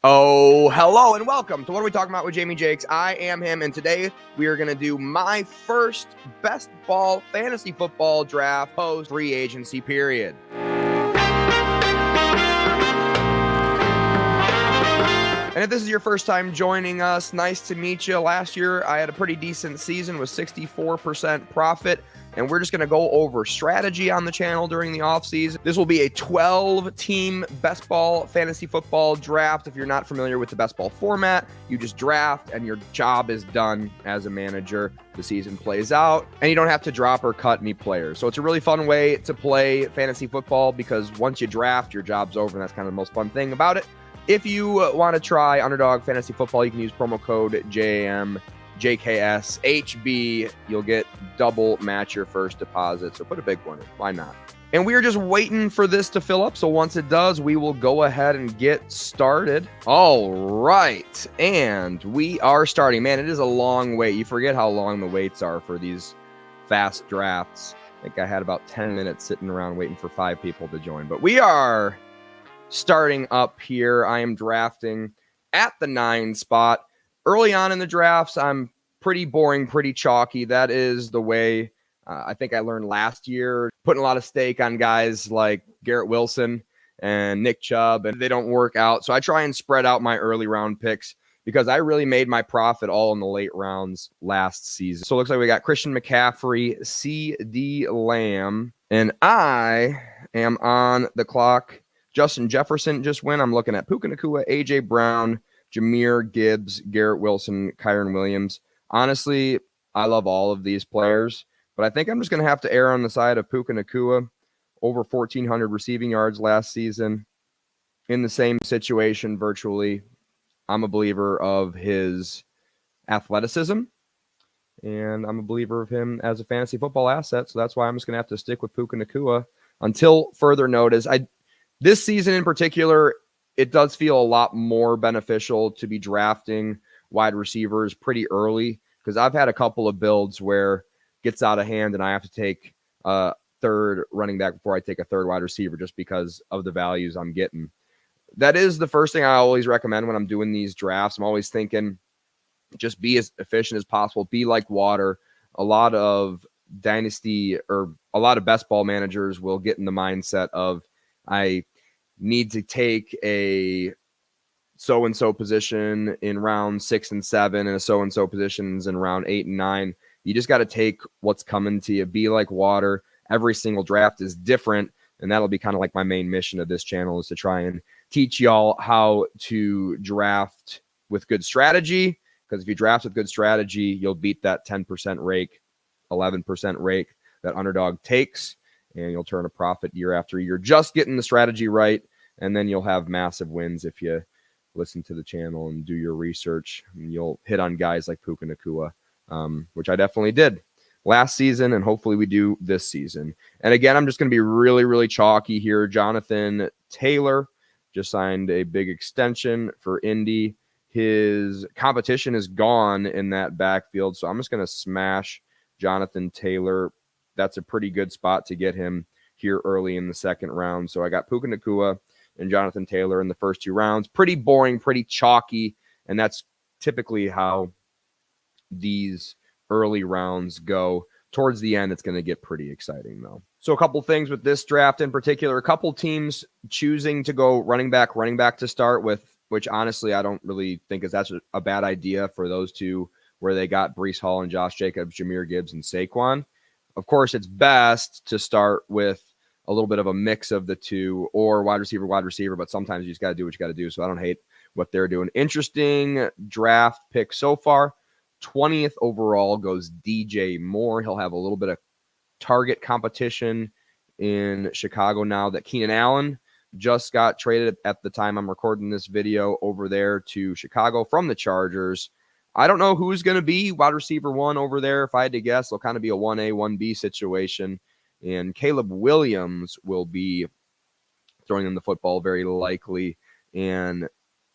Oh, hello and welcome to What Are We Talking About with Jamie Jakes. I am him, and today we are going to do my first best ball fantasy football draft post free agency period. And if this is your first time joining us, nice to meet you. Last year, I had a pretty decent season with 64% profit, and we're just going to go over strategy on the channel during the offseason. This will be a 12-team best ball fantasy football draft. If you're not familiar with the best ball format, you just draft, and your job is done as a manager. The season plays out, and you don't have to drop or cut any players. So it's a really fun way to play fantasy football because once you draft, your job's over, and that's kind of the most fun thing about it. If you want to try Underdog Fantasy Football, you can use promo code JMJKSHB. You'll get double match your first deposit, so put a big one in. Why not? And we are just waiting for this to fill up, so once it does, we will go ahead and get started. All right, and we are starting. Man, it is a long wait. You forget how long the waits are for these fast drafts. I think I had about 10 minutes sitting around waiting for 5 people to join, but we are starting up here. I am drafting at the 9 spot. Early on in the drafts, I'm pretty boring, pretty chalky. That is the way I think I learned last year, putting a lot of stake on guys like Garrett Wilson and Nick Chubb, and they don't work out. So I try and spread out my early round picks because I really made my profit all in the late rounds last season. So it looks like we got Christian McCaffrey, CeeDee Lamb, and I am on the clock. Justin Jefferson just went. I'm looking at Puka Nacua, A.J. Brown, Jahmyr Gibbs, Garrett Wilson, Kyren Williams. Honestly, I love all of these players, but I think I'm just going to have to err on the side of Puka Nacua. Over 1,400 receiving yards last season. In the same situation virtually. I'm a believer of his athleticism, and I'm a believer of him as a fantasy football asset, so that's why I'm just going to have to stick with Puka Nacua until further notice. This season in particular, it does feel a lot more beneficial to be drafting wide receivers pretty early because I've had a couple of builds where it gets out of hand and I have to take a third running back before I take a third wide receiver just because of the values I'm getting. That is the first thing I always recommend when I'm doing these drafts. I'm always thinking just be as efficient as possible, be like water. A lot of dynasty or a lot of best ball managers will get in the mindset of I need to take a so-and-so position in round 6 and 7 and a so-and-so positions in round 8 and 9. You just got to take what's coming to you. Be like water. Every single draft is different, and that'll be kind of like my main mission of this channel is to try and teach y'all how to draft with good strategy, because if you draft with good strategy, you'll beat that 10% rake, 11% rake that Underdog takes, and you'll turn a profit year after year just getting the strategy right. And then you'll have massive wins if you listen to the channel and do your research. And you'll hit on guys like Puka Nacua, which I definitely did last season, and hopefully we do this season. And again, I'm just going to be really, really chalky here. Jonathan Taylor just signed a big extension for Indy. His competition is gone in that backfield, so I'm just going to smash Jonathan Taylor. That's a pretty good spot to get him here early in the second round. So I got Puka Nacua and Jonathan Taylor in the first 2 rounds. Pretty boring, pretty chalky, and that's typically how these early rounds go. Towards the end, it's going to get pretty exciting, though. So a couple things with this draft in particular. A couple teams choosing to go running back to start with, which honestly I don't really think is that's a bad idea for those two where they got Breece Hall and Josh Jacobs, Jahmyr Gibbs, and Saquon. Of course, it's best to start with a little bit of a mix of the two or wide receiver, but sometimes you just got to do what you got to do. So I don't hate what they're doing. Interesting draft pick so far. 20th overall goes DJ Moore. He'll have a little bit of target competition in Chicago now that Keenan Allen just got traded at the time I'm recording this video over there to Chicago from the Chargers. I don't know who's going to be wide receiver 1 over there. If I had to guess, it'll kind of be a 1A, 1B situation. And Caleb Williams will be throwing them the football very likely. And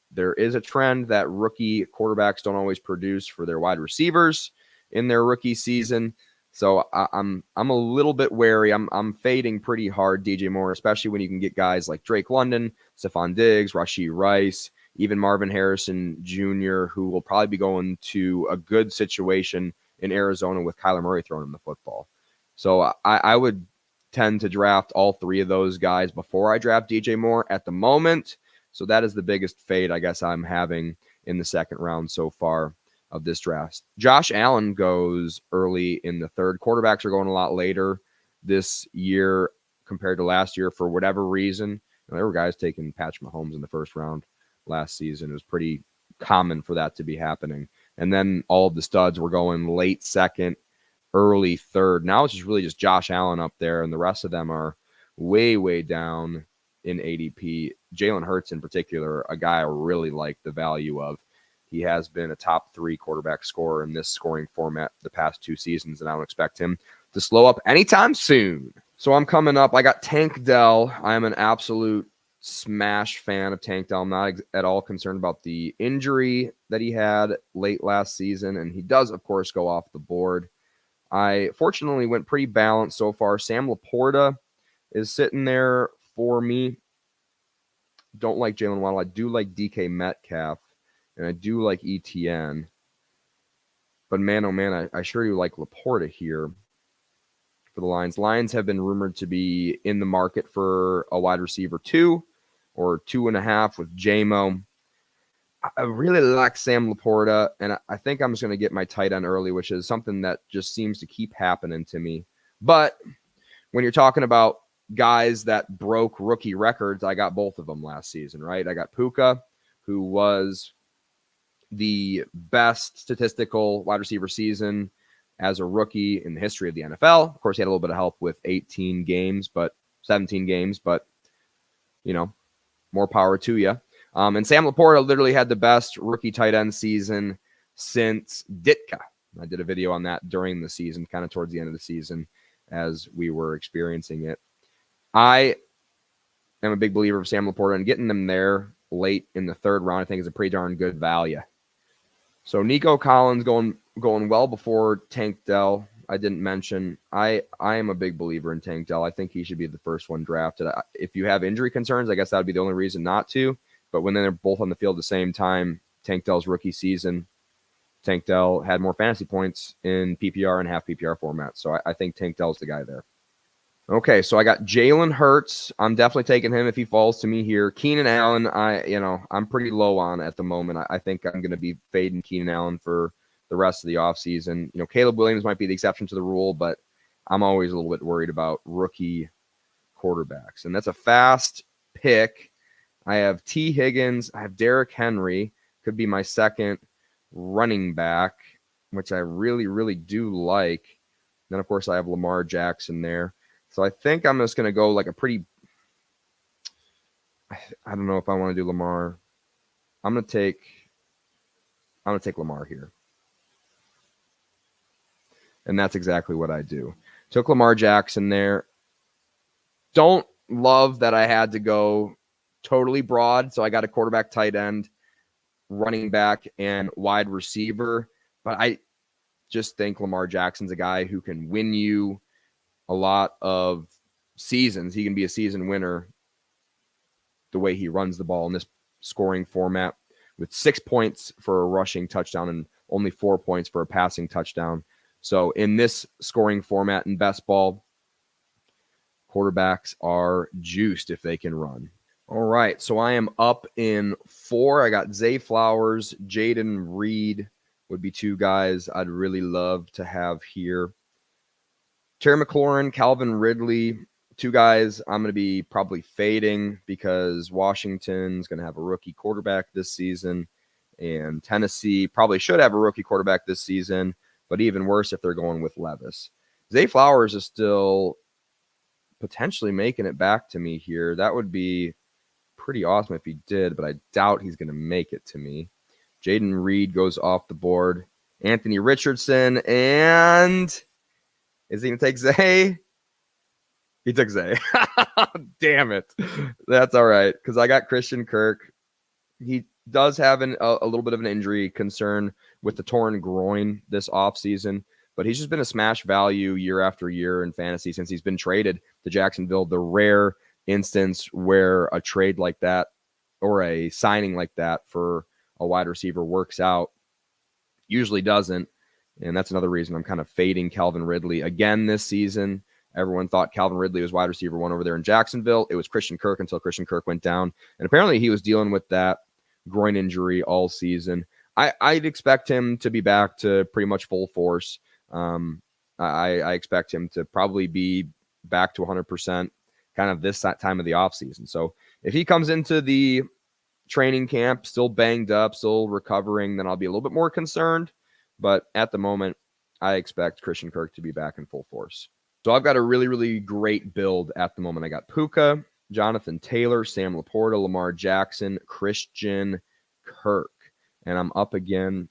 there is a trend that rookie quarterbacks don't always produce for their wide receivers in their rookie season. So I'm a little bit wary. I'm fading pretty hard DJ Moore, especially when you can get guys like Drake London, Stephon Diggs, Rashee Rice, even Marvin Harrison Jr., who will probably be going to a good situation in Arizona with Kyler Murray throwing him the football. So I would tend to draft all three of those guys before I draft DJ Moore at the moment. So that is the biggest fade I guess I'm having in the second round so far of this draft. Josh Allen goes early in the third. Quarterbacks are going a lot later this year compared to last year for whatever reason. There were guys taking Patrick Mahomes in the first round last season. It was pretty common for that to be happening. And then all of the studs were going late second, early third. Now it's just Josh Allen up there, and the rest of them are way, way down in ADP. Jalen Hurts in particular, a guy I really like the value of. He has been a top 3 quarterback scorer in this scoring format the past 2 seasons, and I don't expect him to slow up anytime soon. So I'm coming up. I got Tank Dell. I am an absolute smash fan of Tank Dell. I'm not at all concerned about the injury that he had late last season, and he does, of course, go off the board. I fortunately went pretty balanced so far. Sam Laporta is sitting there for me. Don't like Jalen Waddle. I do like DK Metcalf, and I do like ETN. But man, oh man, I sure do like Laporta here for the Lions. Lions have been rumored to be in the market for a wide receiver 2 or 2.5 with JMO. I really like Sam Laporta, and I think I'm just going to get my tight end early, which is something that just seems to keep happening to me. But when you're talking about guys that broke rookie records, I got both of them last season, right? I got Puka, who was the best statistical wide receiver season as a rookie in the history of the NFL. Of course, he had a little bit of help with 17 games, but more power to you. And Sam Laporta literally had the best rookie tight end season since Ditka. I did a video on that during the season, kind of towards the end of the season as we were experiencing it. I am a big believer of Sam Laporta, and getting them there late in the third round, I think, is a pretty darn good value. So Nico Collins going well before Tank Dell. I didn't mention. I am a big believer in Tank Dell. I think he should be the first one drafted. If you have injury concerns, I guess that would be the only reason not to. But when they're both on the field at the same time, Tank Dell's rookie season, Tank Dell had more fantasy points in PPR and half PPR format. So I think Tank Dell's the guy there. Okay, so I got Jalen Hurts. I'm definitely taking him if he falls to me here. Keenan Allen, I'm pretty low on at the moment. I think I'm going to be fading Keenan Allen for the rest of the offseason. Caleb Williams might be the exception to the rule, but I'm always a little bit worried about rookie quarterbacks. And that's a fast pick. I have T. Higgins. I have Derrick Henry. Could be my second running back, which I really, really do like. Then, of course, I have Lamar Jackson there. So I think I'm just going to go like a pretty – I don't know if I want to do Lamar. I'm going to take Lamar here. And that's exactly what I do. Took Lamar Jackson there. Don't love that I had to go totally broad. So I got a quarterback, tight end, running back, and wide receiver. But I just think Lamar Jackson's a guy who can win you a lot of seasons. He can be a season winner the way he runs the ball in this scoring format, with 6 points for a rushing touchdown and only 4 points for a passing touchdown. So in this scoring format in best ball, quarterbacks are juiced if they can run. All right, so I am up in 4. I got Zay Flowers, Jaden Reed would be 2 guys I'd really love to have here. Terry McLaurin, Calvin Ridley, 2 guys I'm going to be probably fading because Washington's going to have a rookie quarterback this season, and Tennessee probably should have a rookie quarterback this season, but even worse if they're going with Levis. Zay Flowers is still potentially making it back to me here. That would be pretty awesome if he did, but I doubt he's going to make it to me. Jaden Reed goes off the board. Anthony Richardson, and is he going to take Zay? He took Zay. Damn it. That's all right, because I got Christian Kirk. He does have a little bit of an injury concern with the torn groin this offseason, but he's just been a smash value year after year in fantasy since he's been traded to Jacksonville. The rare instance where a trade like that or a signing like that for a wide receiver works out. Usually doesn't. And that's another reason I'm kind of fading Calvin Ridley again this season. Everyone thought Calvin Ridley was wide receiver 1 over there in Jacksonville. It was Christian Kirk until Christian Kirk went down. And apparently he was dealing with that groin injury all season. I'd expect him to be back to pretty much full force. I expect him to probably be back to 100% kind of this time of the offseason. So if he comes into the training camp still banged up, still recovering, then I'll be a little bit more concerned. But at the moment, I expect Christian Kirk to be back in full force. So I've got a really, really great build at the moment. I got Puka, Jonathan Taylor, Sam Laporta, Lamar Jackson, Christian Kirk. And I'm up again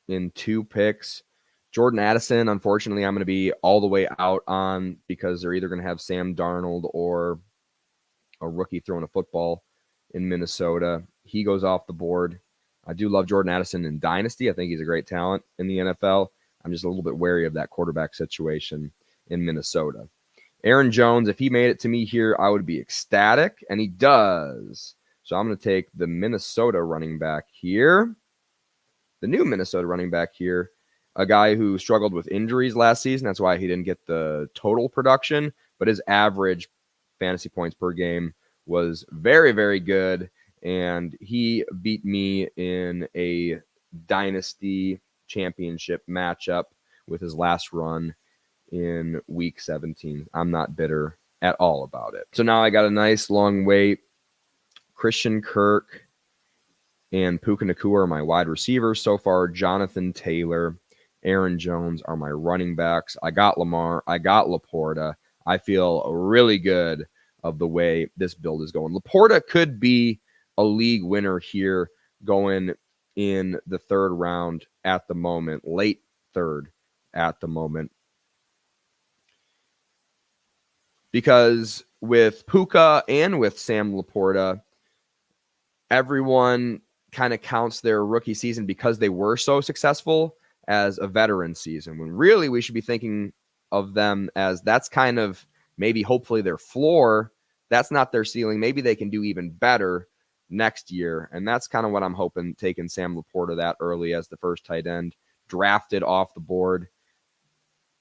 in 2 picks. Jordan Addison, unfortunately, I'm going to be all the way out on because they're either going to have Sam Darnold or a rookie throwing a football in Minnesota. He goes off the board. I do love Jordan Addison in Dynasty. I think he's a great talent in the NFL. I'm just a little bit wary of that quarterback situation in Minnesota. Aaron Jones, if he made it to me here, I would be ecstatic, and he does. So I'm going to take the Minnesota running back here. The new Minnesota running back here, a guy who struggled with injuries last season. That's why he didn't get the total production, but his average fantasy points per game was very, very good. And he beat me in a Dynasty championship matchup with his last run in week 17. I'm not bitter at all about it. So now I got a nice long wait. Christian Kirk and Puka Nacua are my wide receivers so far. Jonathan Taylor, Aaron Jones are my running backs. I got Lamar. I got Laporta. I feel really good of the way this build is going. Laporta could be a league winner here going in the 3rd round at the moment, late 3rd at the moment. Because with Puka and with Sam Laporta, everyone kind of counts their rookie season because they were so successful as a veteran season, when really we should be thinking of them as that's kind of maybe hopefully their floor. That's not their ceiling. Maybe they can do even better next year. And that's kind of what I'm hoping, taking Sam Laporta that early as the first tight end, drafted off the board.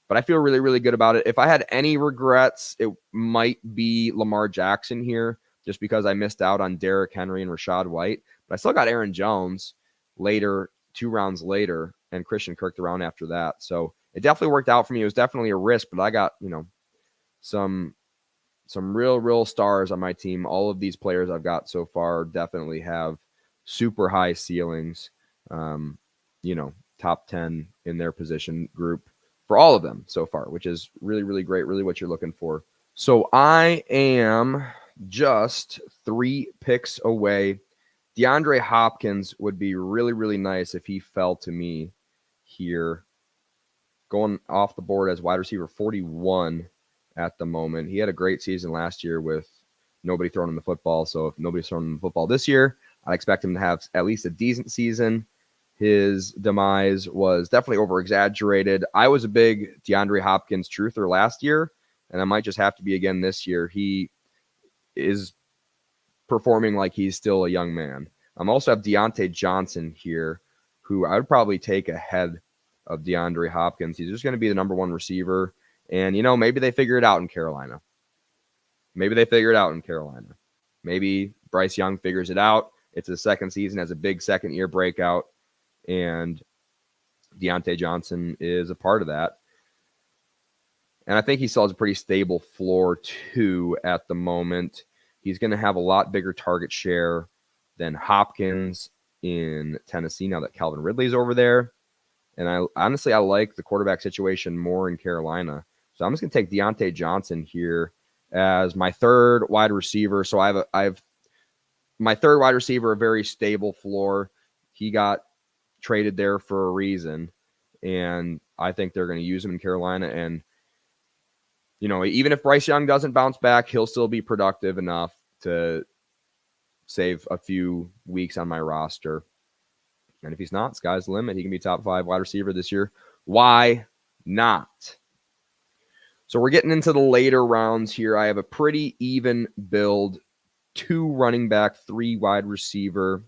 But I feel really, really good about it. If I had any regrets, it might be Lamar Jackson here, just because I missed out on Derrick Henry and Rachaad White. But I still got Aaron Jones later, 2 rounds later, and Christian Kirk the round after that. So it definitely worked out for me. It was definitely a risk, but I got, some real stars on my team. All of these players I've got so far definitely have super high ceilings, top 10 in their position group for all of them so far, which is really, really great, really what you're looking for. So I am just 3 picks away. DeAndre Hopkins would be really, really nice if he fell to me here, going off the board as wide receiver 41 at the moment. He had a great season last year with nobody throwing him the football. So if nobody's throwing him the football this year, I expect him to have at least a decent season. His demise was definitely over-exaggerated. I was a big DeAndre Hopkins truther last year, and I might just have to be again this year. He is performing like he's still a young man. I also have Deontay Johnson here, who I would probably take ahead of DeAndre Hopkins. He's just going to be the number 1 receiver. And, maybe they figure it out in Carolina. Maybe Bryce Young figures it out. It's his second season, has a big second-year breakout. And Deontay Johnson is a part of that. And I think he still has a pretty stable floor, too, at the moment. He's going to have a lot bigger target share than Hopkins in Tennessee now that Calvin Ridley's over there. And I like the quarterback situation more in Carolina. So I'm just going to take Deontay Johnson here as my 3rd wide receiver. So I have my 3rd wide receiver, a very stable floor. He got traded there for a reason, and I think they're going to use him in Carolina. And even if Bryce Young doesn't bounce back, he'll still be productive enough to save a few weeks on my roster. And if he's not, sky's the limit. He can be top 5 wide receiver this year. Why not? So we're getting into the later rounds here. I have a pretty even build 2 running back, 3 wide receiver,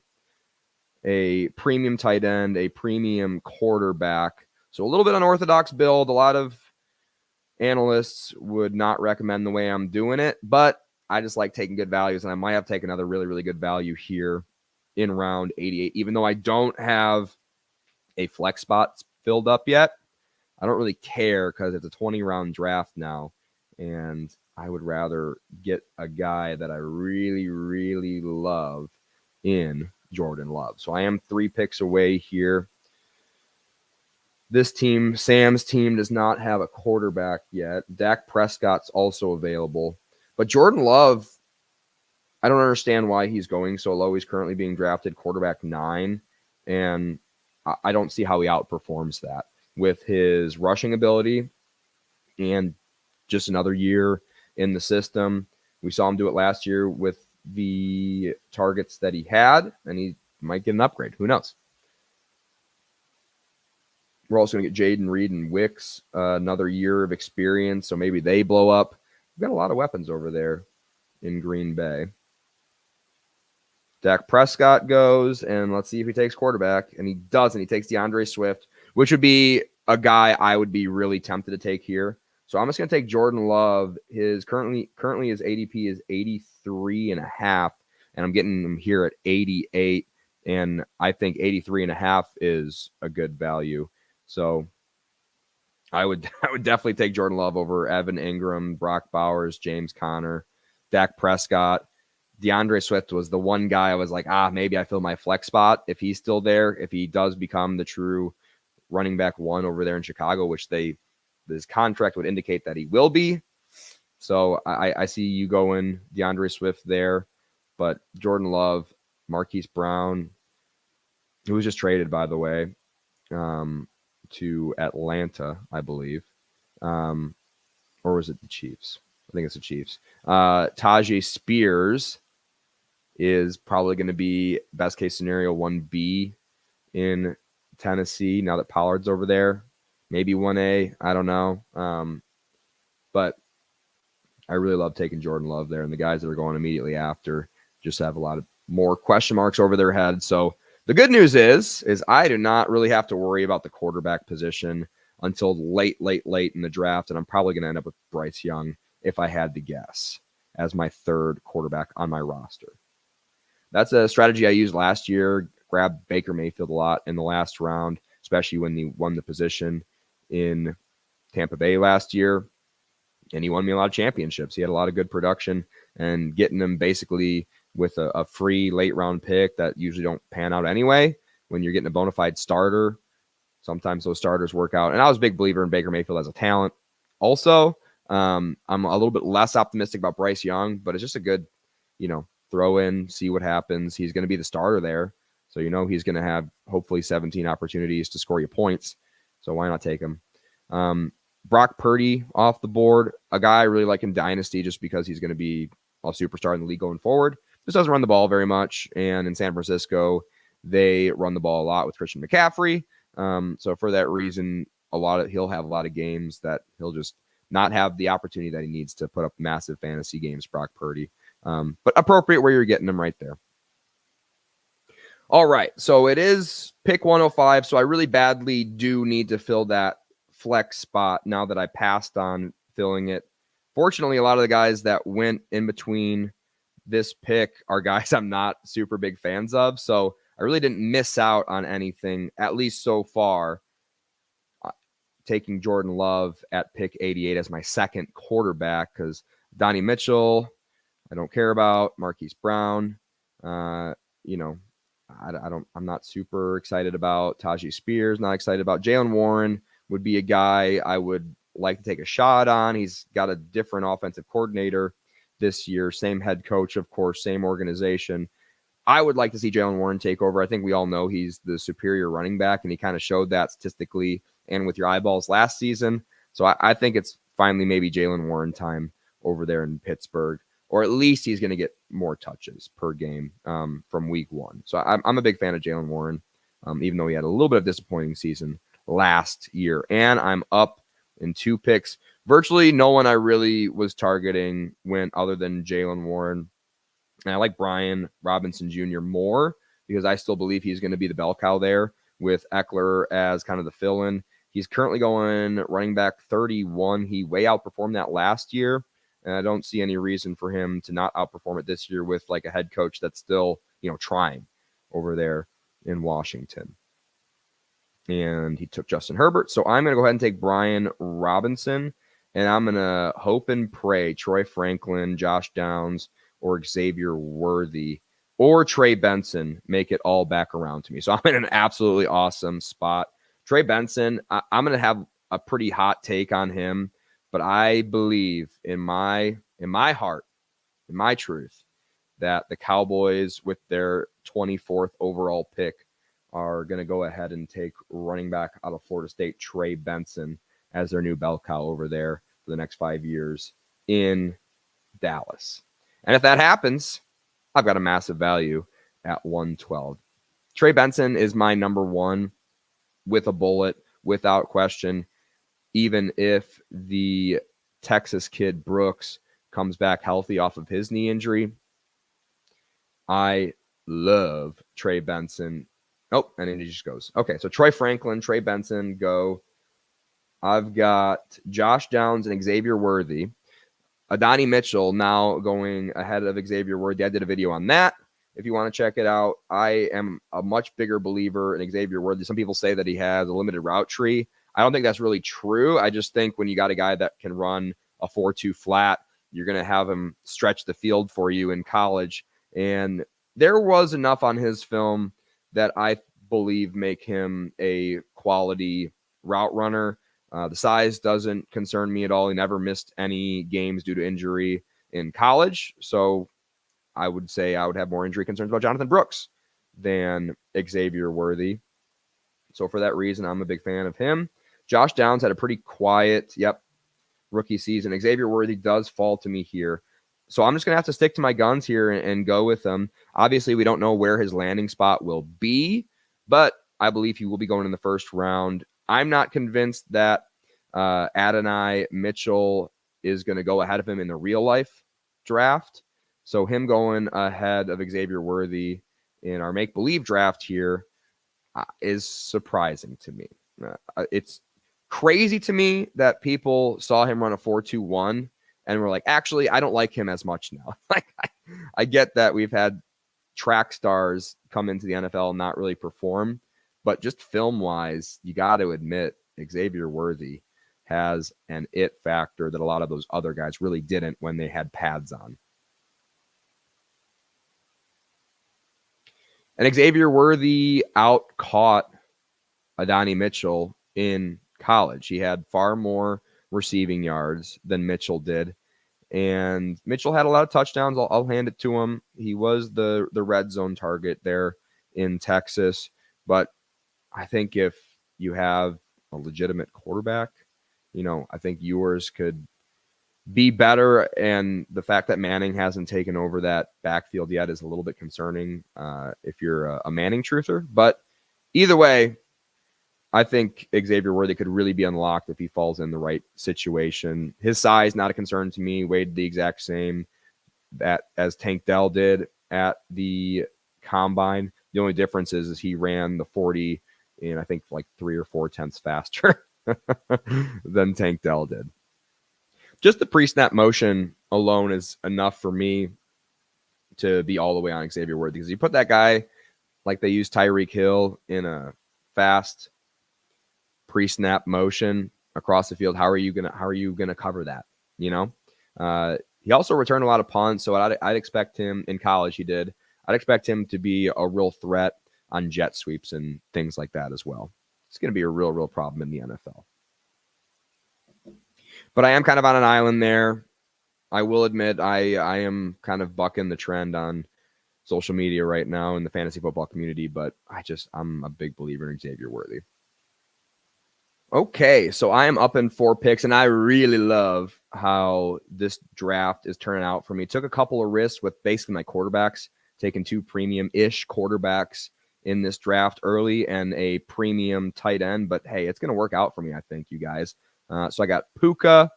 a premium tight end, a premium quarterback. So a little bit unorthodox build. A lot of analysts would not recommend the way I'm doing it, but I just like taking good values, and I might have to take another really, really good value here in round 88. Even though I don't have a flex spot filled up yet, I don't really care because it's a 20-round draft now, and I would rather get a guy that I really, really love in Jordan Love. So I am 3 picks away here. This team, Sam's team, does not have a quarterback yet. Dak Prescott's also available. But Jordan Love, I don't understand why he's going so low. He's currently being drafted quarterback 9, and I don't see how he outperforms that with his rushing ability and just another year in the system. We saw him do it last year with the targets that he had, and he might get an upgrade. Who knows? We're also going to get Jaden Reed and Wicks, another year of experience, so maybe they blow up. We've got a lot of weapons over there in Green Bay. Dak Prescott goes, and let's see if he takes quarterback, and he doesn't. He takes DeAndre Swift, which would be a guy I would be really tempted to take here. So I'm just going to take Jordan Love. His currently his ADP is 83.5, and I'm getting him here at 88, and I think 83.5 is a good value. So I would definitely take Jordan Love over Evan Ingram, Brock Bowers, James Conner, Dak Prescott. DeAndre Swift was the one guy I was like, maybe I fill my flex spot if he's still there, if he does become the true running back 1 over there in Chicago, which this contract would indicate that he will be. So I see you going DeAndre Swift there, but Jordan Love, Marquise Brown, who was just traded, by the way, to Atlanta, I believe. Or was it the Chiefs? I think it's the Chiefs. Tajay Spears is probably going to be best case scenario 1B in Tennessee now that Pollard's over there. Maybe 1A. I don't know. But I really love taking Jordan Love there. And the guys that are going immediately after just have a lot of more question marks over their heads. So the good news is I do not really have to worry about the quarterback position until late in the draft. And I'm probably going to end up with Bryce Young, if I had to guess, as my 3rd quarterback on my roster. That's a strategy I used last year. Grabbed Baker Mayfield a lot in the last round, especially when he won the position in Tampa Bay last year. And he won me a lot of championships. He had a lot of good production, and getting him basically with a free late round pick that usually don't pan out anyway. When you're getting a bona fide starter, sometimes those starters work out. And I was a big believer in Baker Mayfield as a talent. Also, I'm a little bit less optimistic about Bryce Young, but it's just a good, throw in, see what happens. He's going to be the starter there. So, he's going to have hopefully 17 opportunities to score you points. So why not take him? Brock Purdy off the board, a guy I really like in Dynasty just because he's going to be a superstar in the league going forward. Just doesn't run the ball very much. And in San Francisco, they run the ball a lot with Christian McCaffrey. So for that reason, he'll have a lot of games that he'll just not have the opportunity that he needs to put up massive fantasy games, Brock Purdy. But appropriate where you're getting him right there. All right, so it is pick 105, so I really badly do need to fill that flex spot now that I passed on filling it. Fortunately, a lot of the guys that went in between this pick are guys I'm not super big fans of, so I really didn't miss out on anything, at least so far, taking Jordan Love at pick 88 as my 2nd quarterback, because Donnie Mitchell, I don't care about. Marquise Brown, I'm not super excited about. Tajay Spears, not excited about. Jaylen Warren would be a guy I would like to take a shot on. He's got a different offensive coordinator this year. Same head coach, of course, same organization. I would like to see Jaylen Warren take over. I think we all know he's the superior running back, and he kind of showed that statistically and with your eyeballs last season. So I think it's finally maybe Jaylen Warren time over there in Pittsburgh, or at least he's going to get more touches per game from week 1. So I'm a big fan of Jaylen Warren, even though he had a little bit of disappointing season last year. And I'm up in 2 picks. Virtually no one I really was targeting went other than Jaylen Warren. And I like Brian Robinson Jr. more because I still believe he's going to be the bell cow there with Eckler as kind of the fill-in. He's currently going running back 31. He way outperformed that last year, and I don't see any reason for him to not outperform it this year with like a head coach that's still, trying over there in Washington. And he took Justin Herbert. So I'm going to go ahead and take Brian Robinson, and I'm going to hope and pray Troy Franklin, Josh Downs, or Xavier Worthy, or Trey Benson make it all back around to me. So I'm in an absolutely awesome spot. Trey Benson, I'm going to have a pretty hot take on him, but I believe in my heart, in my truth, that the Cowboys with their 24th overall pick are going to go ahead and take running back out of Florida State, Trey Benson, as their new bell cow over there for the next 5 years in Dallas. And if that happens, I've got a massive value at 112. Trey Benson is my number one with a bullet, without question, even if the Texas kid Brooks comes back healthy off of his knee injury. I love Trey Benson. Oh, and then he just goes. Okay, so Troy Franklin, Trey Benson, go. I've got Josh Downs and Xavier Worthy. Adonai Mitchell now going ahead of Xavier Worthy. I did a video on that. If you want to check it out, I am a much bigger believer in Xavier Worthy. Some people say that he has a limited route tree. I don't think that's really true. I just think when you got a guy that can run a 4.2 flat, you're going to have him stretch the field for you in college. And there was enough on his film that I believe make him a quality route runner. The size doesn't concern me at all. He never missed any games due to injury in college. So I would say I would have more injury concerns about Jonathan Brooks than Xavier Worthy. So for that reason, I'm a big fan of him. Josh Downs had a pretty quiet, rookie season. Xavier Worthy does fall to me here. So I'm just going to have to stick to my guns here and go with him. Obviously, we don't know where his landing spot will be, but I believe he will be going in the first round. I'm not convinced that Adonai Mitchell is going to go ahead of him in the real life draft. So him going ahead of Xavier Worthy in our make-believe draft here is surprising to me. It's crazy to me that people saw him run a 4.21 and were like, actually, I don't like him as much now. Like, I get that we've had track stars come into the NFL and not really perform, but just film-wise, you got to admit Xavier Worthy has an it factor that a lot of those other guys really didn't when they had pads on. And Xavier Worthy out-caught Adonai Mitchell in college. He had far more receiving yards than Mitchell did. And Mitchell had a lot of touchdowns. I'll hand it to him. He was the red zone target there in Texas. But I think if you have a legitimate quarterback, I think yours could be better. And the fact that Manning hasn't taken over that backfield yet is a little bit concerning if you're a Manning truther. But either way, I think Xavier Worthy could really be unlocked if he falls in the right situation. His size, not a concern to me. Weighed the exact same as Tank Dell did at the combine. The only difference is he ran the 40 in, I think, like 3 or 4 tenths faster than Tank Dell did. Just the pre-snap motion alone is enough for me to be all the way on Xavier Worthy. Because you put that guy like they used Tyreek Hill in a fast pre-snap motion across the field, how are you gonna cover that? He also returned a lot of punts, so I'd expect him in college. He did. I'd expect him to be a real threat on jet sweeps and things like that as well. It's going to be a real problem in the NFL. But I am kind of on an island there. I will admit I am kind of bucking the trend on social media right now in the fantasy football community, but I'm a big believer in Xavier Worthy. Okay, so I am up in 4 picks, and I really love how this draft is turning out for me. Took a couple of risks with basically my quarterbacks, taking 2 premium-ish quarterbacks in this draft early and a premium tight end. But, hey, it's going to work out for me, I think, you guys. So I got Puka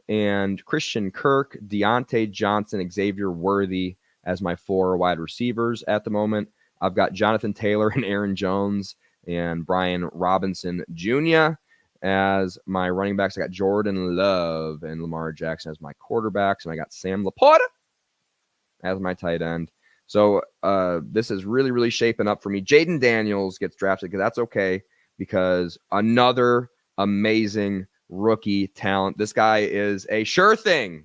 and Christian Kirk, Deontay Johnson, Xavier Worthy as my 4 wide receivers at the moment. I've got Jonathan Taylor and Aaron Jones and Brian Robinson Jr. as my running backs. I got Jordan Love and Lamar Jackson as my quarterbacks, and I got Sam Laporta as my tight end. So this is really, really shaping up for me. Jaden Daniels gets drafted because that's okay, because another amazing rookie talent. This guy is a sure thing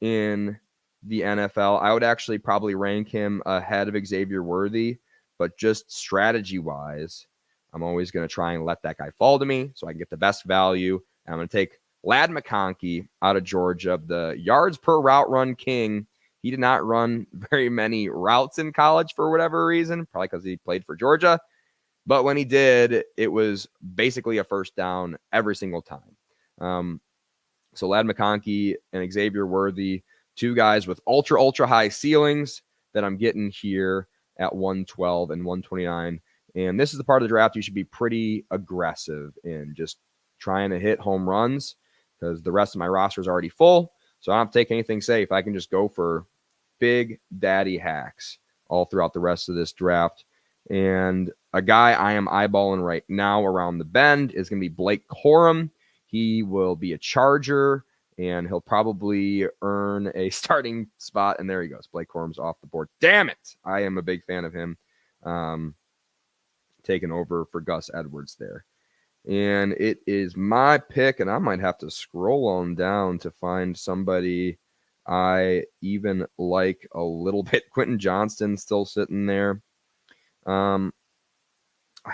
in the NFL. I would actually probably rank him ahead of Xavier Worthy, but just strategy-wise, I'm always going to try and let that guy fall to me so I can get the best value. And I'm going to take Ladd McConkey out of Georgia, the yards per route run king. He did not run very many routes in college for whatever reason, probably because he played for Georgia. But when he did, it was basically a first down every single time. So Ladd McConkey and Xavier Worthy, 2 guys with ultra high ceilings that I'm getting here at 112 and 129. And this is the part of the draft you should be pretty aggressive in, just trying to hit home runs, because the rest of my roster is already full. So I don't have to take anything safe. I can just go for big daddy hacks all throughout the rest of this draft. And a guy I am eyeballing right now around the bend is going to be Blake Corum. He will be a Charger, and he'll probably earn a starting spot. And there he goes. Blake Corum's off the board. Damn it. I am a big fan of him. Taking over for Gus Edwards there. And it is my pick, and I might have to scroll on down to find somebody I even like a little bit. Quentin Johnston still sitting there. I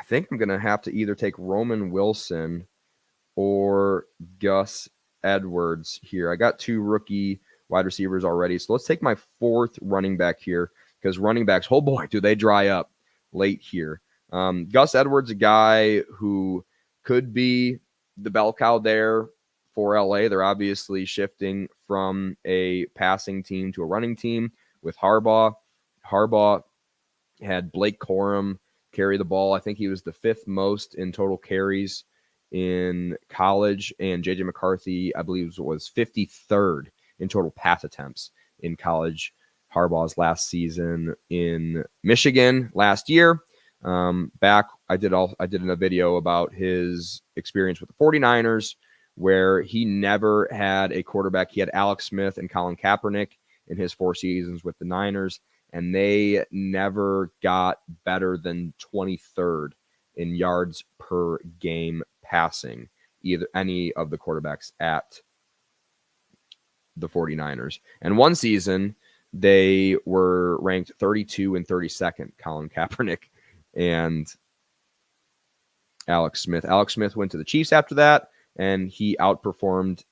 think I'm going to have to either take Roman Wilson or Gus Edwards here. I got 2 rookie wide receivers already. So let's take my 4th running back here, because running backs, oh boy, do they dry up late here. Gus Edwards, a guy who could be the bell cow there for LA. They're obviously shifting from a passing team to a running team with Harbaugh. Harbaugh had Blake Corum carry the ball. I think he was the 5th most in total carries in college, and JJ McCarthy, I believe, was 53rd in total pass attempts in college. Harbaugh's last season in Michigan last year. I did a video about his experience with the 49ers, where he never had a quarterback. He had Alex Smith and Colin Kaepernick in his 4 seasons with the Niners, and they never got better than 23rd in yards per game passing, either any of the quarterbacks at the 49ers. And one season, they were ranked 32 and 32nd, Colin Kaepernick and Alex Smith. Alex Smith went to the Chiefs after that, and he outperformed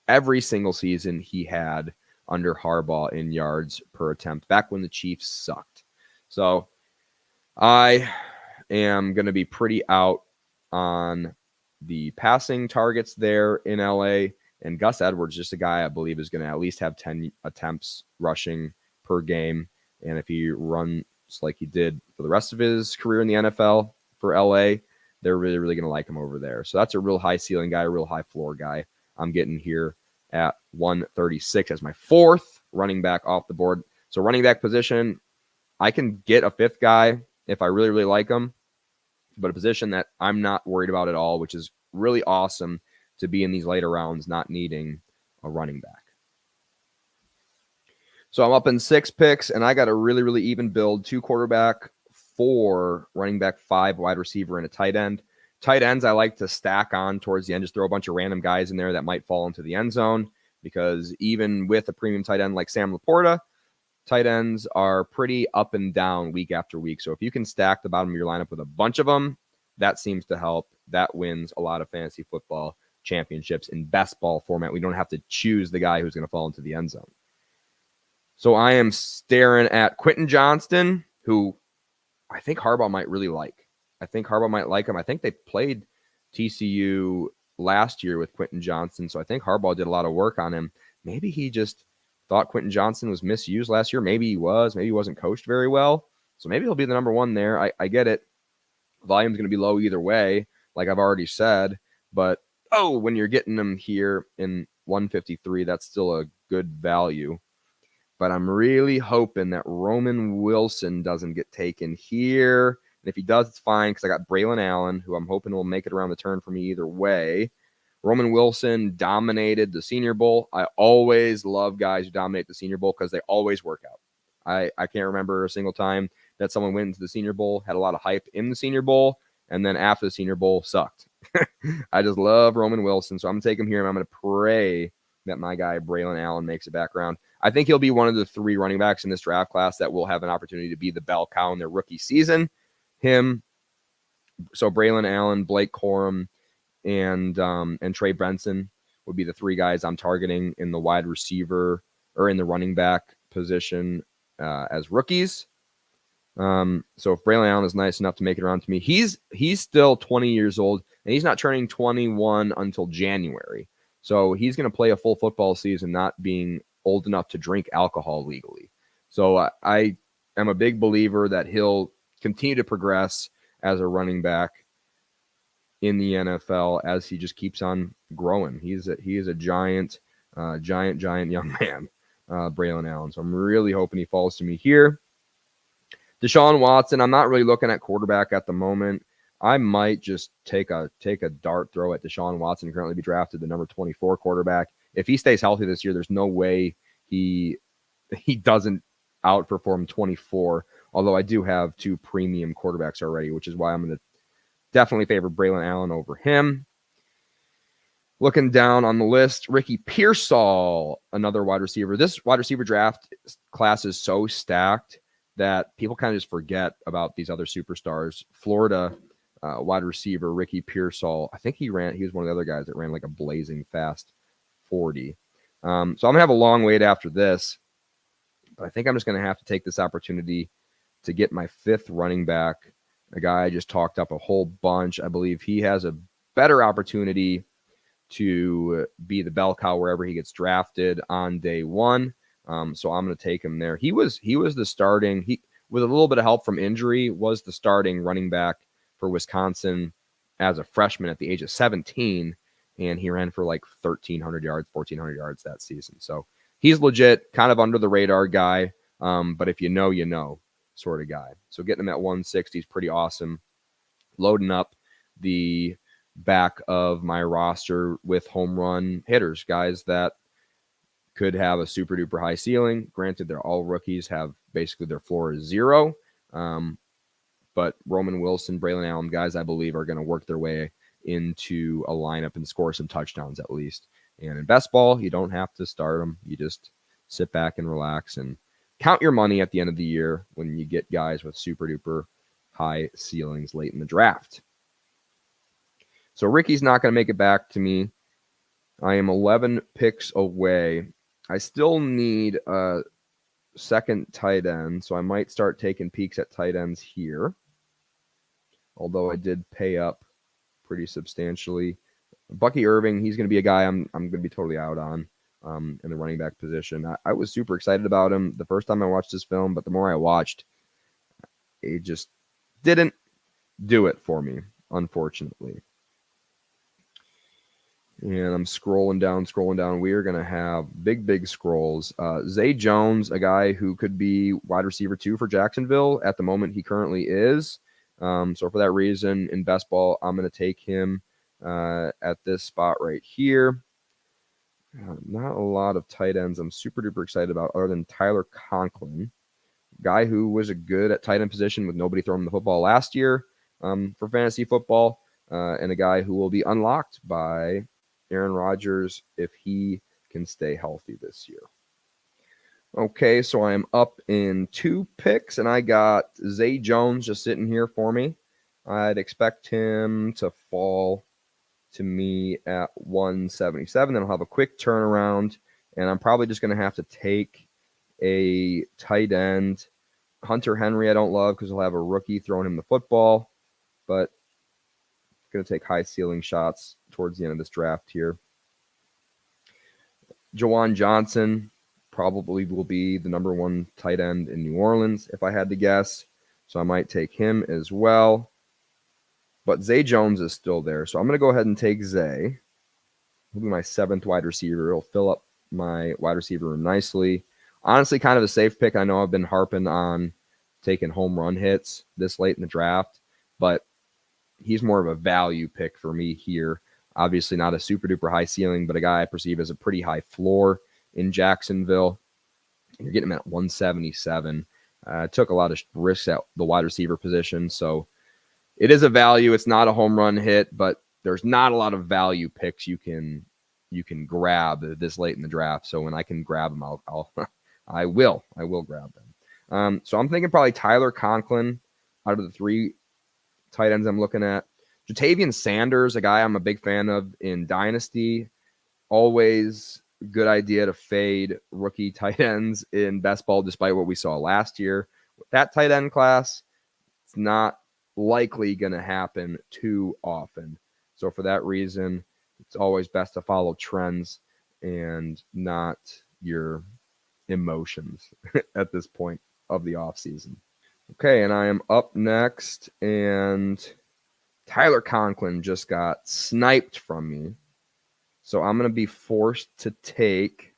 every single season he had under Harbaugh in yards per attempt, back when the Chiefs sucked. So I am going to be pretty out on the passing targets there in LA. And Gus Edwards, just a guy I believe is going to at least have 10 attempts rushing per game. And if he runs like he did for the rest of his career in the NFL for LA, they're really, really going to like him over there. So that's a real high ceiling guy, a real high floor guy. I'm getting here at 136 as my 4th running back off the board. So running back position, I can get a 5th guy if I really, really like him, but a position that I'm not worried about at all, which is really awesome to be in these later rounds, not needing a running back. So I'm up in 6 picks, and I got a really, really even build: 2 quarterback, 4 running back, 5 wide receiver, and a tight end. Tight ends I like to stack on towards the end, just throw a bunch of random guys in there that might fall into the end zone, because even with a premium tight end like Sam Laporta, tight ends are pretty up and down week after week. So if you can stack the bottom of your lineup with a bunch of them, that seems to help. That wins a lot of fantasy football championships in best ball format. We don't have to choose the guy who's going to fall into the end zone. So I am staring at Quentin Johnston, who I think Harbaugh might really like. I think Harbaugh might like him. I think they played TCU last year with Quentin Johnston, so I think Harbaugh did a lot of work on him. Maybe he just thought Quentin Johnston was misused last year. Maybe he was. Maybe he wasn't coached very well. So maybe he'll be the number 1 there. I get it. Volume's going to be low either way, like I've already said. But, when you're getting him here in 153, that's still a good value. but I'm really hoping that Roman Wilson doesn't get taken here. And if he does, it's fine because I got Braylon Allen, who I'm hoping will make it around the turn for me either way. Roman Wilson dominated the Senior Bowl. I always love guys who dominate the Senior Bowl because they always work out. I can't remember a single time that someone went into the Senior Bowl, had a lot of hype in the Senior Bowl, and then after the Senior Bowl sucked. I just love Roman Wilson, so I'm going to take him here, and I'm going to pray that my guy Braylon Allen makes it back around. I think he'll be one of the 3 running backs in this draft class that will have an opportunity to be the bell cow in their rookie season. Him, so Braylon Allen, Blake Corum, and Trey Benson would be the 3 guys I'm targeting in the wide receiver or in the running back position as rookies. So if Braylon Allen is nice enough to make it around to me, he's still 20 years old, and he's not turning 21 until January. So he's going to play a full football season not being old enough to drink alcohol legally. So I am a big believer that he'll continue to progress as a running back in the NFL as he just keeps on growing. He is a giant young man, Braylon Allen. So I'm really hoping he falls to me here. Deshaun Watson, I'm not really looking at quarterback at the moment. I might just take a dart throw at Deshaun Watson, currently be drafted the number 24 quarterback. If he stays healthy this year, there's no way he doesn't outperform 24, although I do have 2 premium quarterbacks already, which is why I'm going to definitely favor Braylon Allen over him. Looking down on the list, Ricky Pearsall, another wide receiver. This wide receiver draft class is so stacked that people kind of just forget about these other superstars. Florida wide receiver Ricky Pearsall, I think he was one of the other guys that ran like a blazing fast 40. So I'm going to have a long wait after this, but I think I'm just going to have to take this opportunity to get my 5th running back, a guy I just talked up a whole bunch. I believe he has a better opportunity to be the bell cow wherever he gets drafted on day 1. So I'm going to take him there. He was the starting, with a little bit of help from injury, was the starting running back for Wisconsin as a freshman at the age of 17. And he ran for like 1,300 yards, 1,400 yards that season. So he's legit, kind of under the radar guy. But if you know sort of guy. So getting him at 160 is pretty awesome. Loading up the back of my roster with home run hitters, guys that could have a super duper high ceiling. Granted, they're all rookies, have basically their floor is 0. But Roman Wilson, Braylon Allen, guys I believe are going to work their way into a lineup and score some touchdowns at least. And in best ball, you don't have to start them. You just sit back and relax and count your money at the end of the year when you get guys with super duper high ceilings late in the draft. So Ricky's not going to make it back to me. I am 11 picks away. I still need a second tight end, so I might start taking peeks at tight ends here. Although I did pay up pretty substantially. Bucky Irving, he's going to be a guy I'm going to be totally out on in the running back position. I was super excited about him the first time I watched this film, but the more I watched, it just didn't do it for me, unfortunately. And I'm scrolling down. We are going to have big scrolls. Zay Jones, a guy who could be wide receiver 2 for Jacksonville. At the moment, he currently is. So for that reason, in best ball, I'm going to take him at this spot right here. Not a lot of tight ends I'm super duper excited about other than Tyler Conklin, guy who was a good at tight end position with nobody throwing the football last year for fantasy football, and a guy who will be unlocked by Aaron Rodgers if he can stay healthy this year. Okay, so I am up in 2 picks, and I got Zay Jones just sitting here for me. I'd expect him to fall to me at 177. Then I'll have a quick turnaround, and I'm probably just going to have to take a tight end. Hunter Henry I don't love because he'll have a rookie throwing him the football, but I'm going to take high ceiling shots towards the end of this draft here. Jawan Johnson probably will be the number 1 tight end in New Orleans if I had to guess, so I might take him as well. But Zay Jones is still there, so I'm going to go ahead and take Zay. He'll be my 7th wide receiver. He'll fill up my wide receiver room nicely. Honestly, kind of a safe pick. I know I've been harping on taking home run hits this late in the draft, but he's more of a value pick for me here. Obviously, not a super duper high ceiling, but a guy I perceive as a pretty high floor in Jacksonville. You're getting him at 177. Took a lot of risks at the wide receiver position, so it is a value. It's not a home run hit, but there's not a lot of value picks you can grab this late in the draft. So when I can grab them, I will grab them. So I'm thinking probably Tyler Conklin out of the 3 tight ends I'm looking at. Jatavian Sanders, a guy I'm a big fan of in Dynasty. Always good idea to fade rookie tight ends in best ball, despite what we saw last year. With that tight end class, it's not likely going to happen too often. So for that reason, it's always best to follow trends and not your emotions at this point of the offseason. Okay, and I am up next, and Tyler Conklin just got sniped from me. So I'm going to be forced to take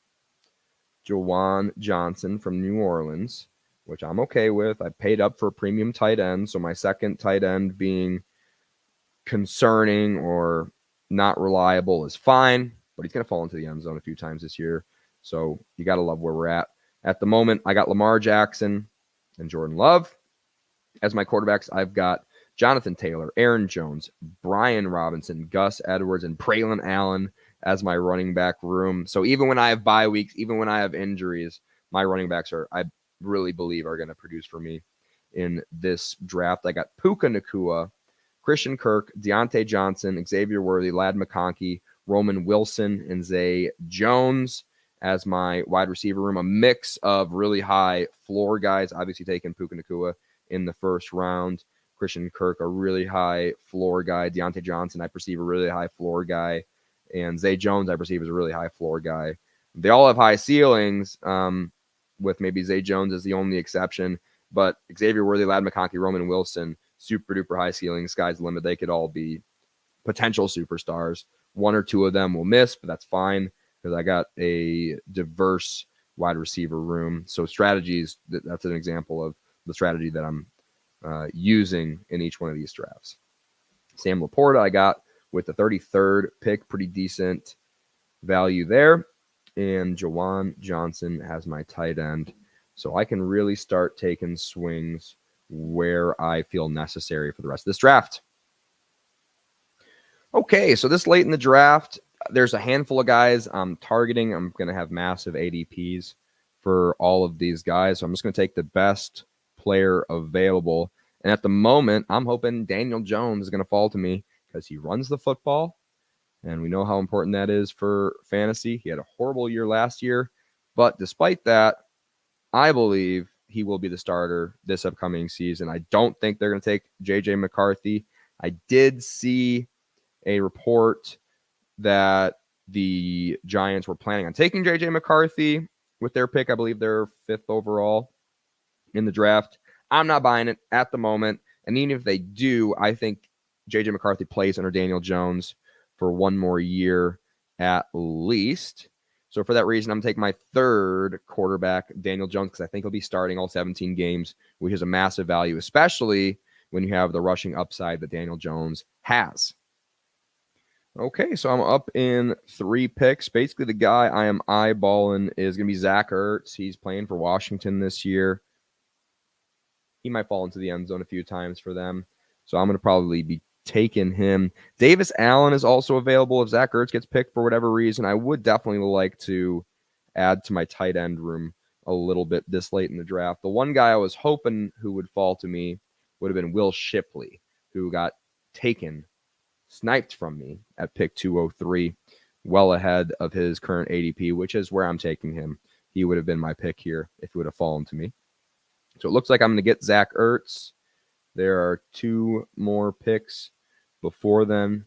Juwan Johnson from New Orleans, which I'm okay with. I paid up for a premium tight end, so my second tight end being concerning or not reliable is fine, but he's going to fall into the end zone a few times this year. So you got to love where we're at. At the moment, I got Lamar Jackson and Jordan Love as my quarterbacks. I've got Jonathan Taylor, Aaron Jones, Brian Robinson, Gus Edwards, and Braylon Allen as my running back room. So even when I have bye weeks, even when I have injuries, my running backs I really believe are going to produce for me in this draft. I got Puka Nacua, Christian Kirk, Deontay Johnson, Xavier Worthy, Ladd McConkey, Roman Wilson, and Zay Jones as my wide receiver room. A mix of really high floor guys, obviously taking Puka Nacua in the first round. Christian Kirk, a really high floor guy. Deontay Johnson, I perceive a really high floor guy. And Zay Jones, I perceive as a really high floor guy. They all have high ceilings, with maybe Zay Jones as the only exception. But Xavier Worthy, Ladd McConkey, Roman Wilson, super duper high ceilings. Sky's the limit. They could all be potential superstars. 1 or 2 of them will miss, but that's fine because I got a diverse wide receiver room. So strategies, that's an example of the strategy that I'm using in each one of these drafts. Sam Laporta, I got with the 33rd pick, pretty decent value there. And Juwan Johnson has my tight end. So I can really start taking swings where I feel necessary for the rest of this draft. Okay, so this late in the draft, there's a handful of guys I'm targeting. I'm going to have massive ADPs for all of these guys. So I'm just going to take the best player available. And at the moment, I'm hoping Daniel Jones is going to fall to me because he runs the football. And we know how important that is for fantasy. He had a horrible year last year. But despite that, I believe he will be the starter this upcoming season. I don't think they're going to take J.J. McCarthy. I did see a report that the Giants were planning on taking J.J. McCarthy with their pick. I believe they're 5th overall in the draft. I'm not buying it at the moment. And even if they do, I think J.J. McCarthy plays under Daniel Jones for 1 more year at least. So for that reason, I'm taking my 3rd quarterback, Daniel Jones, because I think he'll be starting all 17 games, which is a massive value, especially when you have the rushing upside that Daniel Jones has. Okay, so I'm up in 3 picks. Basically, the guy I am eyeballing is going to be Zach Ertz. He's playing for Washington this year. He might fall into the end zone a few times for them. So I'm going to probably be taking him. Davis Allen is also available if Zach Ertz gets picked for whatever reason. I would definitely like to add to my tight end room a little bit this late in the draft. The one guy I was hoping who would fall to me would have been Will Shipley, who got sniped from me at pick 203, well ahead of his current ADP, which is where I'm taking him. He would have been my pick here if he would have fallen to me. So it looks like I'm going to get Zach Ertz. There are 2 more picks before then.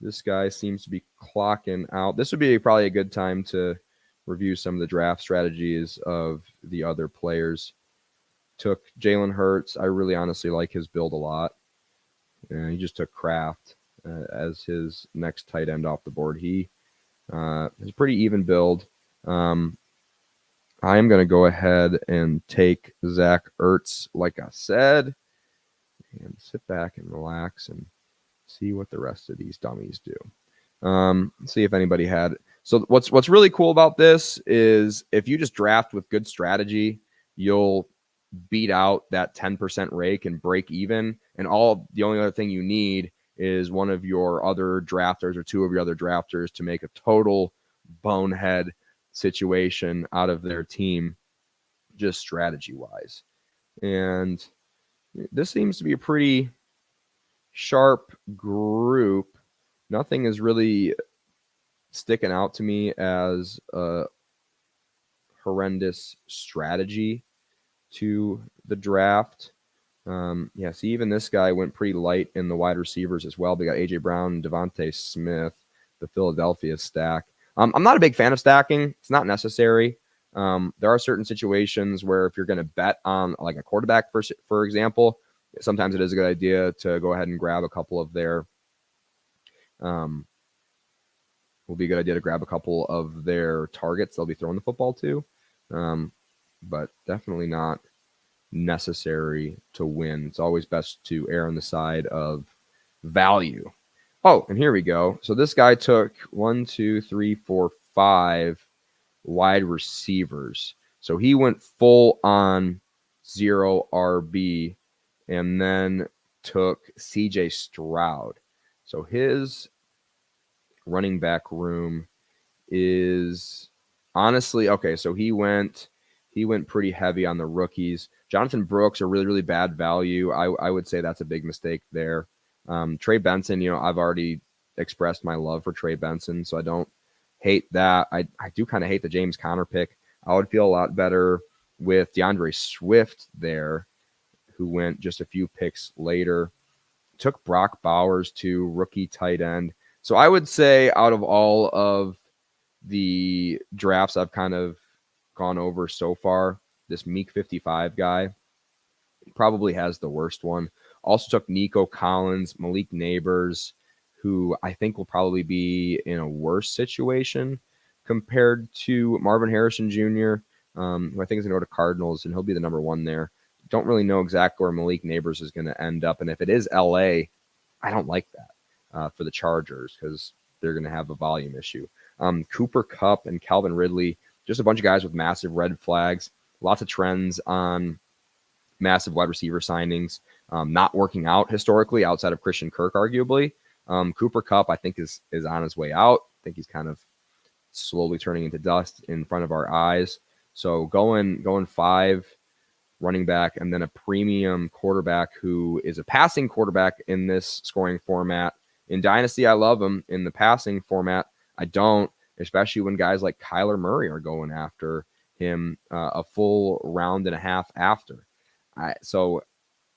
This guy seems to be clocking out. This would be probably a good time to review some of the draft strategies of the other players. Took Jalen Hurts. I really honestly like his build a lot. He just took Kraft as his next tight end off the board. He has a pretty even build. I am going to go ahead and take Zach Ertz, like I said, and sit back and relax and see what the rest of these dummies do. See if anybody had. So what's really cool about this is if you just draft with good strategy, you'll beat out that 10% rake and break even. And the only other thing you need is one of your other drafters or two of your other drafters to make a total bonehead situation out of their team, just strategy wise. And this seems to be a pretty sharp group. Nothing is really sticking out to me as a horrendous strategy to the draft. See, even this guy went pretty light in the wide receivers as well. They got A.J. Brown and Devontae Smith, the Philadelphia stack. I'm not a big fan of stacking. It's not necessary. There are certain situations where if you're going to bet on like a quarterback, for example, sometimes it is a good idea to go ahead and grab a couple of their will be a good idea to grab a couple of their targets they'll be throwing the football to. But definitely not necessary to win. It's always best to err on the side of value. Oh, and here we go. So this guy took 1, 2, 3, 4, 5 wide receivers. So he went full on 0 RB and then took CJ Stroud. So his running back room is honestly okay. So he went pretty heavy on the rookies. Jonathan Brooks, a really, really bad value. I would say that's a big mistake there. Trey Benson, I've already expressed my love for Trey Benson, so I don't hate that. I do kind of hate the James Conner pick. I would feel a lot better with DeAndre Swift there, who went just a few picks later. Took Brock Bowers to rookie tight end. So I would say out of all of the drafts I've kind of gone over so far, this Meek 55 guy probably has the worst one. Also took Nico Collins, Malik Neighbors, who I think will probably be in a worse situation compared to Marvin Harrison Jr., who I think is going to go to Cardinals, and he'll be the number 1 there. Don't really know exactly where Malik Neighbors is going to end up. And if it is LA, I don't like that for the Chargers because they're going to have a volume issue. Cooper Kupp and Calvin Ridley, just a bunch of guys with massive red flags, lots of trends on massive wide receiver signings, not working out historically outside of Christian Kirk, arguably. Cooper Kupp, I think, is on his way out. I think he's kind of slowly turning into dust in front of our eyes. So going 5 running back and then a premium quarterback who is a passing quarterback in this scoring format. In Dynasty, I love him. In the passing format, I don't, especially when guys like Kyler Murray are going after him a full round and a half after. So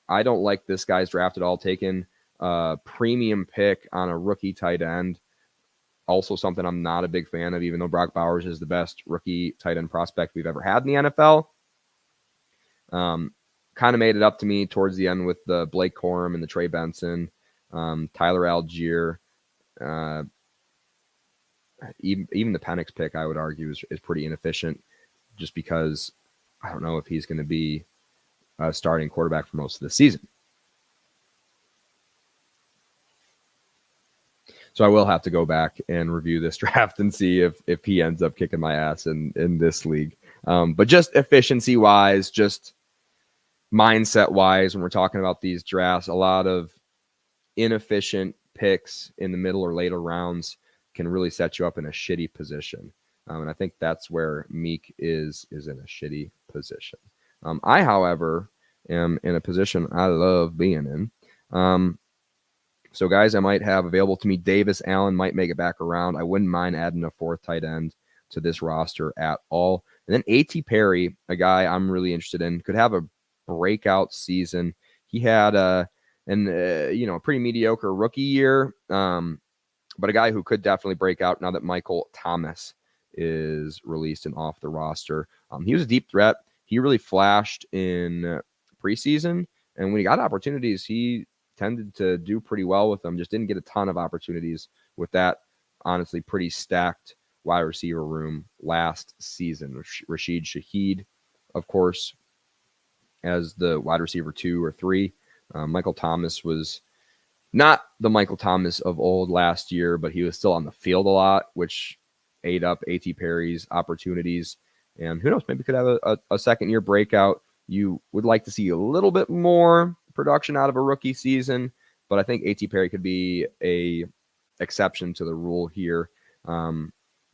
I don't like this guy's draft at all. Taking a premium pick on a rookie tight end. Also something I'm not a big fan of, even though Brock Bowers is the best rookie tight end prospect we've ever had in the NFL. Kind of made it up to me towards the end with the Blake Corum and the Trey Benson, Tyler Algier. Even the Penix pick, I would argue, is pretty inefficient just because I don't know if he's going to be a starting quarterback for most of the season. So I will have to go back and review this draft and see if he ends up kicking my ass in this league. But just efficiency-wise, just mindset-wise, when we're talking about these drafts, a lot of inefficient picks in the middle or later rounds can really set you up in a shitty position. And I think that's where Meek is in a shitty position. I, however, am in a position I love being in. So guys I might have available to me, Davis Allen might make it back around. I wouldn't mind adding a 4th tight end to this roster at all. And then A.T. Perry, a guy I'm really interested in, could have a breakout season. He had a pretty mediocre rookie year, but a guy who could definitely break out now that Michael Thomas is released and off the roster. He was a deep threat. He really flashed in preseason, and when he got opportunities, he tended to do pretty well with them. Just didn't get a ton of opportunities with that honestly pretty stacked wide receiver room last season. Rashid Shaheed, of course, as the wide receiver 2 or 3. Michael Thomas was not the Michael Thomas of old last year, but he was still on the field a lot, which ate up A.T. Perry's opportunities. And who knows, maybe could have a second-year breakout. You would like to see a little bit more production out of a rookie season, but I think A.T. Perry could be a exception to the rule here.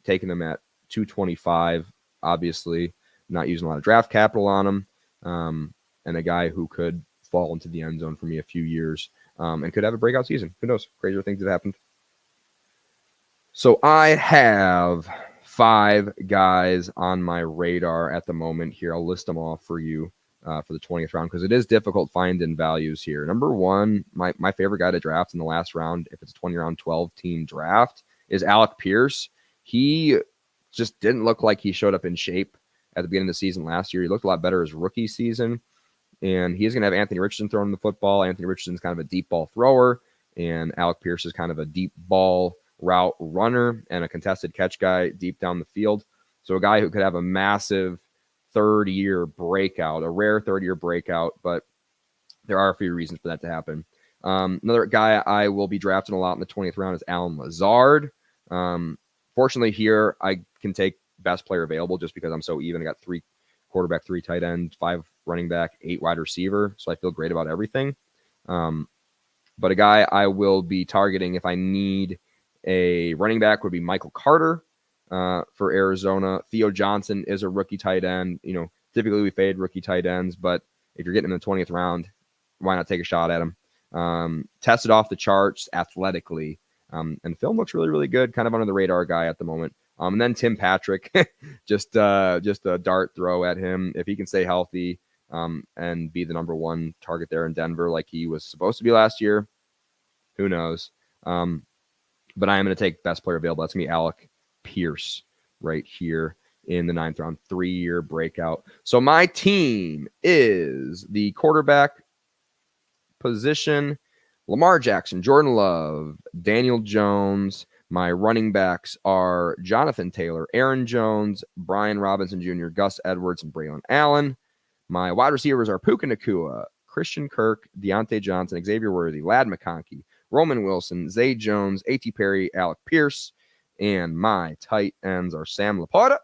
Taking him at 225, obviously, not using a lot of draft capital on him, and a guy who could fall into the end zone for me a few years and could have a breakout season. Who knows? Crazier things have happened. So I have 5 guys on my radar at the moment here. I'll list them off for you for the 20th round because it is difficult finding values here. Number 1, my favorite guy to draft in the last round, if it's a 20-round, 12-team draft, is Alec Pierce. He just didn't look like he showed up in shape at the beginning of the season last year. He looked a lot better his rookie season. And he's going to have Anthony Richardson throwing the football. Anthony Richardson's kind of a deep ball thrower, and Alec Pierce is kind of a deep ball route runner and a contested catch guy deep down the field. So a guy who could have a massive third-year breakout, a rare third-year breakout, but there are a few reasons for that to happen. Another guy I will be drafting a lot in the 20th round is Allen Lazard. Fortunately here, I can take best player available just because I'm so even. I got 3 quarterback, 3 tight end, 5 running back, 8 wide receiver. So I feel great about everything. But a guy I will be targeting if I need a running back would be Michael Carter for Arizona. Theo Johnson is a rookie tight end. Typically we fade rookie tight ends, but if you're getting in the 20th round, why not take a shot at him? Tested off the charts athletically. And film looks really, really good. Kind of under the radar guy at the moment. And then Tim Patrick, just a dart throw at him. If he can stay healthy and be the number 1 target there in Denver like he was supposed to be last year, who knows? But I am going to take best player available. That's going to be Alec Pierce right here in the 9th round, 3-year breakout. So my team is the quarterback position, Lamar Jackson, Jordan Love, Daniel Jones. My running backs are Jonathan Taylor, Aaron Jones, Brian Robinson Jr., Gus Edwards, and Braylon Allen. My wide receivers are Puka Nacua, Christian Kirk, Deontay Johnson, Xavier Worthy, Ladd McConkey, Roman Wilson, Zay Jones, A.T. Perry, Alec Pierce. And my tight ends are Sam Laporta,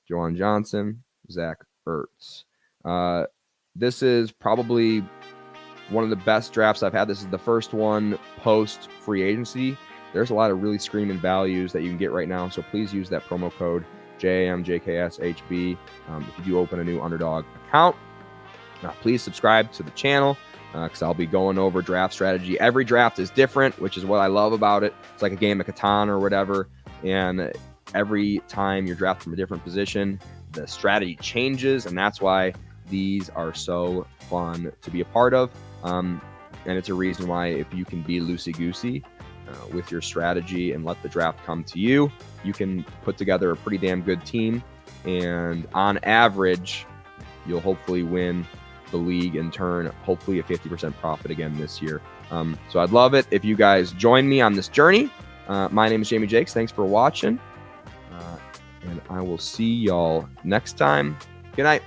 Juwan Johnson, Zach Ertz. This is probably one of the best drafts I've had. This is the first one post free agency. There's a lot of really screaming values that you can get right now. So please use that promo code JAMJKSHB if you do open a new Underdog account. Please subscribe to the channel because I'll be going over draft strategy. Every draft is different, which is what I love about it. It's like a game of Catan or whatever. And every time you're drafted from a different position, the strategy changes. And that's why these are so fun to be a part of. And it's a reason why if you can be loosey-goosey with your strategy and let the draft come to you, you can put together a pretty damn good team. And on average, you'll hopefully win the league and turn hopefully a 50% profit again this year. So I'd love it if you guys join me on this journey. My name is Jamie Jakes. Thanks for watching. And I will see y'all next time. Good night.